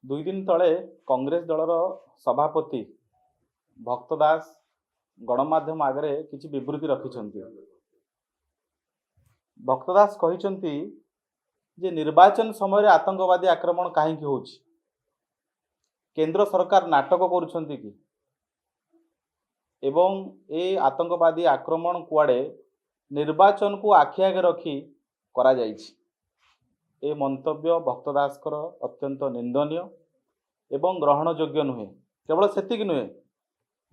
दुई दिन तले कांग्रेस दलर सभापति भक्त दास गणमाध्यम आगे किसी विवृत्ति रखिंट। भक्त दास कहते जे निर्वाचन समय आतंकवादी आक्रमण कहीं हो केंद्र सरकार नाटक करुछंती कि एवं ए आतंकवादी आक्रमण कुआडे निर्वाचन को आखि आगे रखी करा जाइछि। ए मंतव्य भक्त दासकर अत्यंत निंदनीय एवं ग्रहणयोग्य नुहे। केवल सेतिक नुहे,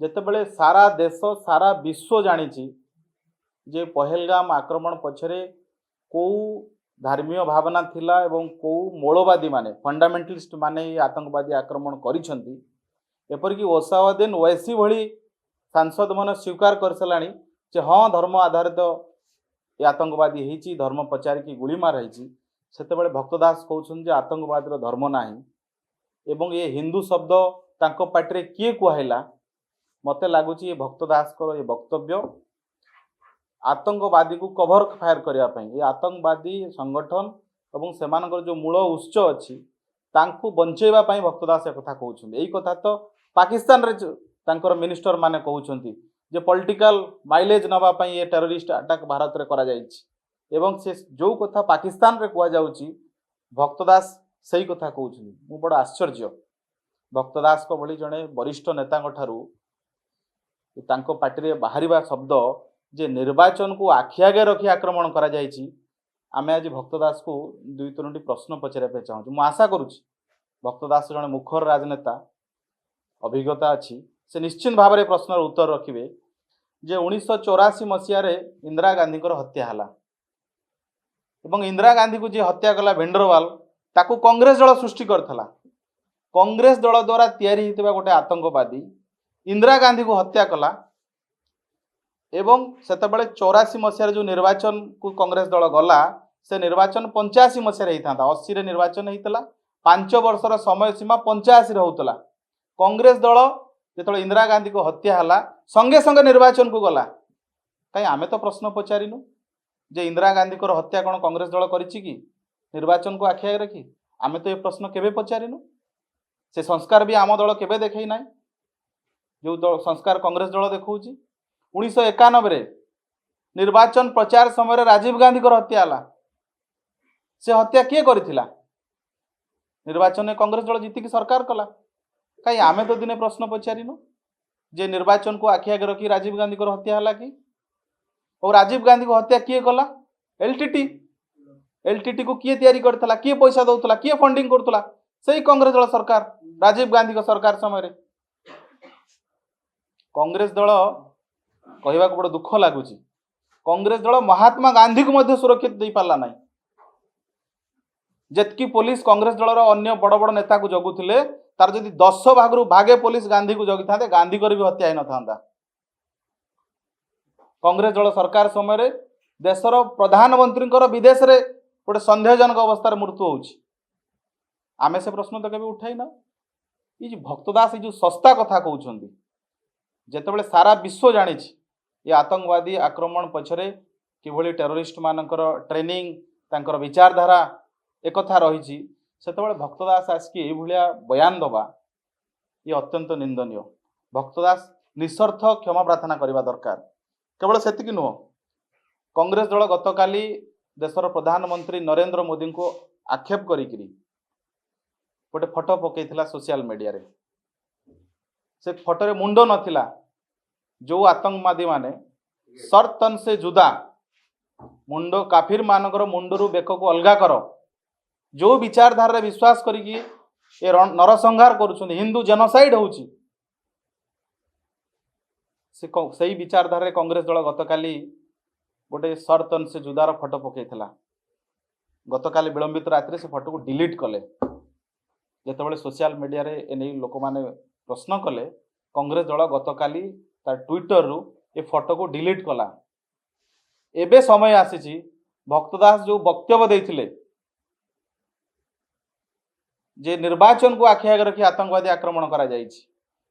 जेतेबेले सारा देश सारा विश्व जानिछि जे पहलगाम आक्रमण पछरे को धार्मिक भावना थिला एवं को मौलवादी माने फंडामेंटलिस्ट माने आतंकवादी आक्रमण करिसंती। एपरिक ओसावादीन ओवैसी भली सांसद मन स्वीकार कर सलाणी जे हाँ धर्म आधारित ये आतंकवादी होती, धर्म पचारिकी गुली मार होती। सेतेबेले भक्तदास कहउछन जे आतंकवादी धर्म नाही एवं ये हिंदू शब्द तांको पाटरे किए कुहाइला। मते लागुची ये भक्तदास को ये वक्तव्य आतंकवादी को कवर फायर करने पई, ये आतंकवादी संगठन एवं सेमानकर जो मूल उत्स अच्छी तांको बंचेबा पई भक्तदास ए कथा कहउछन। एई कथा तो पाकिस्तान रे तांकर मिनिस्टर माने कहउछंती जे पॉलिटिकल माइलेज नबा पई ये टेररिस्ट अटैक भारत रे करा जाइछि एवं से जो कथा पाकिस्तान रे कुआ जाउछि भक्तदास सही कथा कहउछन। मु बड़ आश्चर्य भक्तदास को भली जने वरिष्ठ नेता ठारू तांको पार्टी रे बाहरिबा शब्द जे निर्वाचन को आखि आगे रखी आक्रमण करा जाइछि। आमे आज भक्तदास को दुई तीनोटी प्रश्न पचारे पे चाहूँ। मु आशा करुछि भक्तदास जने मुखर राजनेता अभिज्ञता अच्छी, से निश्चित भाव में प्रश्न उत्तर रखिए जे 1984 मसीह इंदिरा गांधी हत्या हला एवं इंदिरा गांधी को जी हत्या कला भेंडरवाल ताकू कांग्रेस दल सृष्टि करथला। कांग्रेस दल द्वारा तैयारी होइतिबा गोटे आतंकवादी इंदिरा गांधी को हत्या कला एवं सेतबेले 84 मसीह जो निर्वाचन को कांग्रेस दल गला से निर्वाचन 85 मसीह होता। 80 रे निर्वाचन होता, 5 वर्षर समय सीमा 85 होता। कांग्रेस दल जो इंदिरा गांधी को हत्या हला संगे संगे निर्वाचन को गला। कहीं आमे तो प्रश्न पचारिनु जे इंदिरा गांधी को हत्या कौन कांग्रेस दल करिछि कि निर्वाचन को आखि आगे रखी? आमे तो ये प्रश्न केबे पचारिनु। से संस्कार भी आम दल केबे देखई ना जो दल संस्कार कांग्रेस दल देखौछि। 1991 निर्वाचन प्रचार समय राजीव गांधी को हत्या हला। से हत्या किए करिथिला? निर्वाचन में कांग्रेस दल जीतिकी सरकार कला। कहीं आमे तो दिने प्रश्न पचारिनु जे निर्वाचन को आखि आगे रखी राजीव गांधी को हत्या हला कि? और राजीव गांधी को हत्या किए कला? एलटीटी को किए तैयारी करथला, किए पैसा दउथला, किए फंडिंग करथला? सही कांग्रेस दल सरकार, राजीव गांधी को सरकार समय रे। कांग्रेस दल कहवा बड़ दुख लगुच, कांग्रेस दल महात्मा गांधी को मध्य सुरक्षित दे पाला नहीं। जेतकी पुलिस कांग्रेस दलर अन्य बड़ बड़ नेता को जगुथिले तार जदि 10 भागरू भागे पुलिस गांधी को जगी था गांधी को भी हत्या न था। कांग्रेस दल सरकार समय देशर प्रधानमंत्री विदेश रे गोटे संदेहजनक अवस्था मृत्यु होउछि। आमे से प्रश्न तो कभी उठाई ना। ये भक्तदास जो सस्ता कथा कहउछंती, जेतेबेले सारा विश्व जानिछि ये आतंकवादी आक्रमण पछरे किभली टेररिस्ट मानकर ट्रेनिंग तांकर विचारधारा एक कथा रही, सेतेबेले भक्तदास आसिकी ए भलिया बयान दबा ये अत्यंत निंदनीय। भक्तदास निस्वार्थ क्षमा प्रार्थना करने दरकार। केवल सेतिक नुह, कांग्रेस दल गतकाली देशर प्रधानमंत्री नरेंद्र मोदी को आक्षेप करिकरी गोटे फोटो पकईला सोशल मीडिया रे। से फोटो मुंड नथिला। जो आतंकवादी माने सर्तन से जुदा मुंड काफिर मानकर मुंडरू बेक को अलगा कर, जो विचारधारा विश्वास करिकी ए नरसंहार करुछन, हिंदू जेनोसाइड होउछि, से विचारधारा कांग्रेस दल गतकाली गोटे सर्तन से जुदार फोटो पकईला। गतकाली विलंबित रात्रि से फोटो को डिलीट कले। जेतेबेले सोशल मीडिया रे एने लोक माने प्रश्न कले, कांग्रेस दल गतकाली तार ट्विटर रु ए फोटो को डिलीट कला। एबे समय आसीछि भक्तदास जो वक्तव्य देथिले जे निर्वाचन को आखि आगे रखी आतंकवादी आक्रमण करा जाइछि,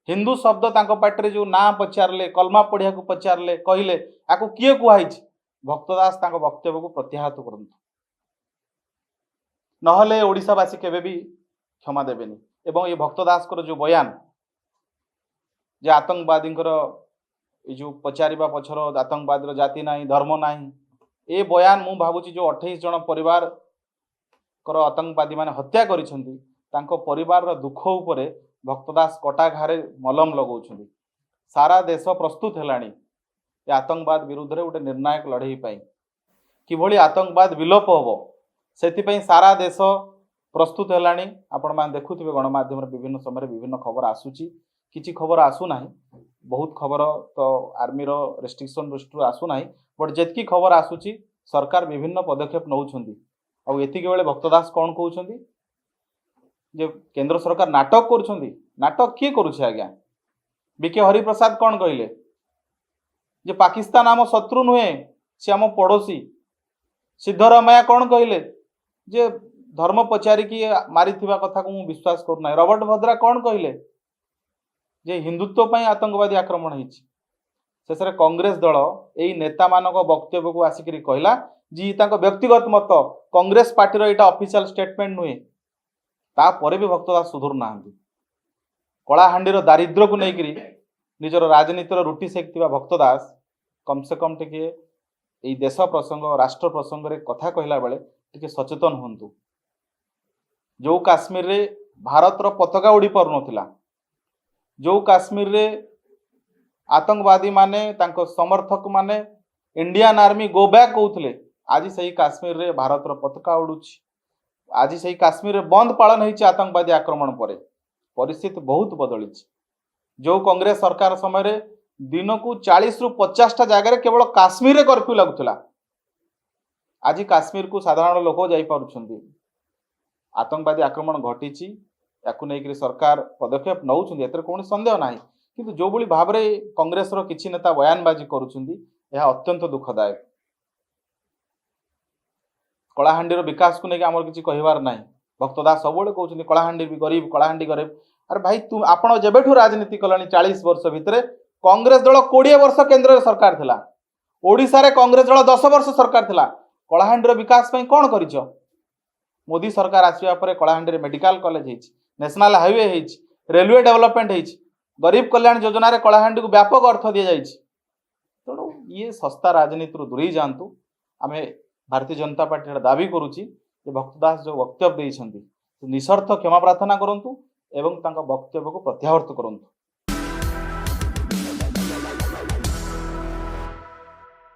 हिंदू शब्द तांको पाटरे जो ना पचारले, कलमा पढ़िया को पचारले, कहले आकु किए कुहाइछि, भक्तदास तांको वक्तव्य को प्रत्याहत करंतु। नहले ओडिशावासी केबे भी क्षमा देबेनी एवं ये भक्त दास जो बयान जे आतंकवादी जो पचारिबा पछर आतंकवादी जाति ना धर्म ना ए बयान मु भावुची जो 28 जन परिवार आतंकवादी माने हत्या करिसेंती तांको परिवार दुख उपरे भक्तदास कटा घारे मलम लगौछंती। सारा देश प्रस्तुत हेलानी ये आतंकवाद विरुद्ध रे गोटे निर्णायक लड़ाई पाई किभली आतंकवाद विलोप हबो सेति सारा देश प्रस्तुत हेलानी। आपण मान देखुथिबे गणमाध्यम विभिन्न समय विभिन्न खबर आसुची किछि खबर आसु नाही बहुत खबर तो आर्मी रो रेस्ट्रिक्शन दृष्टि आसु नाही बट जेतकी खबर आसुची सरकार विभिन्न पदक्षेप नउछंती। आ एतिके बेले भक्तदास कोन कहउछंती जे केंद्र सरकार नाटक करूछंती। नाटक किए करूछे आज्ञा बीके हरिप्रसाद कौन कहले जे पाकिस्तान आम शत्रु नुहे सी आम पड़ोसी। सिद्धरामैया कौन कहले जे धर्म पचारिकी मारी कथा को विश्वास करूना। रॉबर्ट भद्रा कौन कहले जे हिंदुत्व पर आतंकवादी आक्रमण होती। शेष कांग्रेस दल यही नेता मानक वक्तव्य को आसिक कहला जी व्यक्तिगत मत कांग्रेस पार्टी यहाँ ऑफिशियल स्टेटमेंट नुहे तापर भी भक्तदास सुधुर ना। कलाहांडीर दारिद्र्य को लेकर निजर राजनीतिर रुटी सेकता भक्तदास कम से कम टे देश प्रसंग राष्ट्र प्रसंग रे कथा कहला बेले टे सचेतन हूँ। जो काश्मीर रे भारत रो पताका उड़ी पार नथिला, जो काश्मीर रे आतंकवादी माने तांको समर्थक माने इंडियन आर्मी गो बैक कहते आज सही काश्मीर रे भारत रो पताका उड़ुछि। आज सही काश्मीर रे बंद पालन होइछि आतंकवादी आक्रमण पर परिस्थिति बहुत बदली। जो कांग्रेस सरकार समय रे दिन को 40 रु 50 टा जगह केवल काश्मीर रे कर्फ्यू लगुला। आज काश्मीर को साधारण लोक जाई पारुछंती। आतंकवादी आक्रमण घटी याकू नहीं सरकार पदक्षेप नौछंती एतर कोन संदेह नाही। किंतु जो भली भाव रे कांग्रेस रो किछि नेता बयानबाजी करूछंती यह अत्यंत दुखदायक। कलाहांडीर विकास को लेकिन आमर किछि कहिबार नाही। भक्तदास सबले कहउछंती कलाहांडी भी गरीब कलाहांडी गरीब। अरे भाई तुम आपण जेबेठू राजनीति कलानी 40 वर्ष भितरे कांग्रेस दल 20 वर्ष केंद्र सरकार थिला। ओडिसा रे कांग्रेस दल 10 वर्ष सरकार थिला। कलाहांडीर विकास पई कोन करिछ? मोदी सरकार आसिया परे कलाहांडी रे मेडिकल कॉलेज हेछि, नेशनल हाईवे हेछि, रेलवे डेवलपमेंट हेछि, गरीब कल्याण योजना रे कलाहांडी को व्यापक अर्थ दिया जाइछि। तेणु ये सस्ता राजनीति दूरी जातु। आमे भारतीय जनता पार्टी दाबी करुछि जे भक्तदास जो वक्तव्य देइछंती निसर्थ क्षमा प्रार्थना करंतु एवं तांका वक्तव्य को प्रत्यावर्त करंतु।